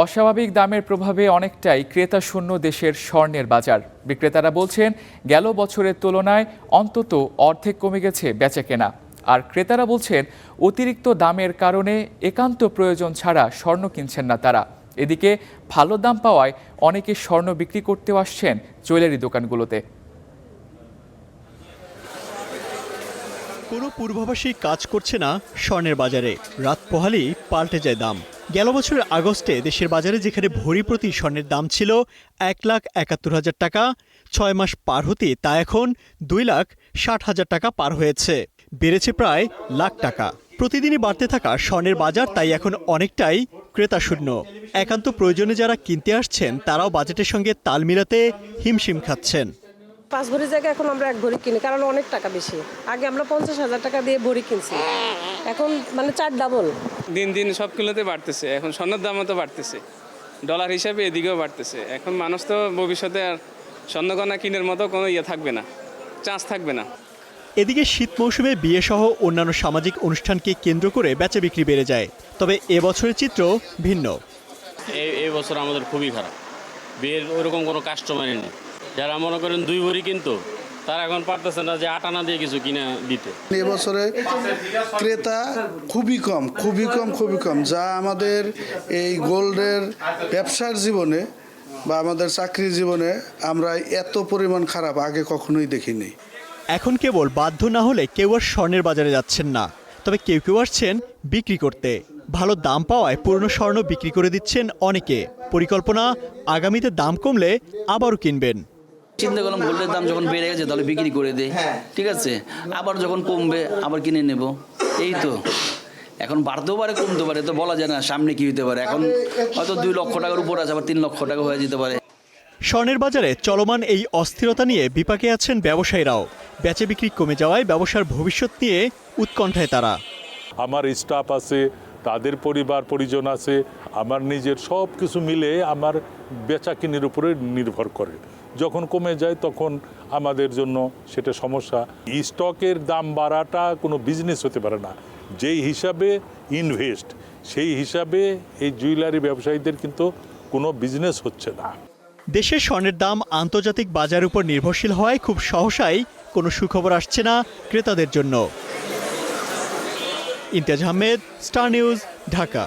অস্বাভাবিক দামের প্রভাবে অনেকটাই ক্রেতা শূন্য দেশের স্বর্ণের বাজার। বিক্রেতারা বলছেন গেল বছরের তুলনায় অন্তত অর্ধেক কমে গেছে বেচাকেনা। আর ক্রেতারা বলছেন অতিরিক্ত দামের কারণে একান্ত প্রয়োজন ছাড়া স্বর্ণ কিনছেন না তারা। এদিকে ভালো দাম পাওয়ায় অনেকে স্বর্ণ বিক্রি করতেও আসছেন জুয়েলারি দোকানগুলোতে। কোনো পূর্বাভাসী কাজ করছে না স্বর্ণের বাজারে। রাত পোহালেই পাল্টে যায় দাম। গেল বছরের আগস্টে দেশের বাজারে যেখানে ভরি প্রতি স্বর্ণের দাম ছিল 1,71,000 টাকা, 6 মাস পার হতে তা এখন 2,60,000 টাকা পার হয়েছে। বেড়েছে প্রায় লাখ টাকা। প্রতিদিনই বাড়তে থাকা স্বর্ণের বাজার তাই এখন অনেকটাই ক্রেতা শূন্য। একান্ত প্রয়োজনে যারা কিনতে আসছেন তারাও বাজেটের সঙ্গে তাল মিলাতে হিমশিম খাচ্ছেন। 5 ভরির জায়গায় এখন আমরা 1 ভরি কিনি, কারণ অনেক টাকা বেশি। আগে আমরা 50,000 টাকা দিয়ে ভরি কিনছি, এখন মানে 4 ডাবল। দিন দিন সব কিলোতে বাড়তেছে, এখন স্বর্ণের দামও তো বাড়তেছে, ডলার হিসাবে এদিকেও বাড়তেছে। এখন মানুষ তো ভবিষ্যতে আর স্বর্ণগয়না কিনের মতো কোনো থাকবে না, চান্স থাকবে না। এদিকে শীত মৌসুমে বিয়ে সহ অন্যান্য সামাজিক অনুষ্ঠানকে কেন্দ্র করে বেচা বিক্রি বেড়ে যায়। তবে এবছরের চিত্র ভিন্ন। এই বছর আমাদের খুবই খারাপ, বিয়ের ওইরকম কোনো কাস্টমারই নেই। যারা মনে করেন 2 ভরি কিন্তু তারা এখন পারতেছে না যে 8 আনা দিয়ে কিছু কিনে দিতে। এবছরে ক্রেতা খুবই কম, যা আমাদের এই গোল্ডের ব্যবসার জীবনে বা আমাদের চাকরির জীবনে আমরা এত পরিমাণ খারাপ আগে কখনোই দেখিনি। এখন কেবল বাধ্য না হলে কেউ আর স্বর্ণের বাজারে যাচ্ছেন না, তবে কেউ কেউ আসছেন বিক্রি করতে। ভালো দাম পাওয়ায় পুরনো স্বর্ণ বিক্রি করে দিচ্ছেন অনেকে। পরিকল্পনা, আগামীতে দাম কমলে আবারও কিনবেন। চিন্তা করলাম গোল্ডের দাম যখন বেড়ে গেছে তাহলে বিক্রি করে দেয়, ঠিক আছে, আবার যখন কমবে আবার কিনে নেব। এই তো, এখন বাড়তেও পারে কমতে পারে, তো বলা যায় না সামনে কি হতে পারে। এখন হয়তো 2 লক্ষ টাকার উপর আছে, আবার 3 লক্ষ টাকা হয়ে যেতে পারে। স্বর্ণের বাজারে চলমান এই অস্থিরতা নিয়ে বিপাকে আছেন ব্যবসায়ীরাও। বেচে বিক্রি কমে যাওয়ায় ব্যবসার ভবিষ্যৎ নিয়ে উৎকণ্ঠায় তারা। আমার স্টাফ আছে, তাদের পরিবার পরিজন আছে, আমার নিজের সব কিছু মিলে আমার বেচা কিনির উপরে নির্ভর করে। যখন কমে যায় তখন আমাদের জন্য সেটা সমস্যা। স্টকের দাম বাড়াটা কোনো বিজনেস হতে পারে না। যেই হিসাবে ইনভেস্ট, সেই হিসাবে এই জুয়েলারি ব্যবসায়ীদের কিন্তু কোনো বিজনেস হচ্ছে না। দেশের স্বর্ণের দাম আন্তর্জাতিক বাজারের উপর নির্ভরশীল হওয়ায় খুব সহসাই কোনো সুখবর আসছে না ক্রেতাদের জন্য। Imtiaz Ahmed, star news, Dhaka.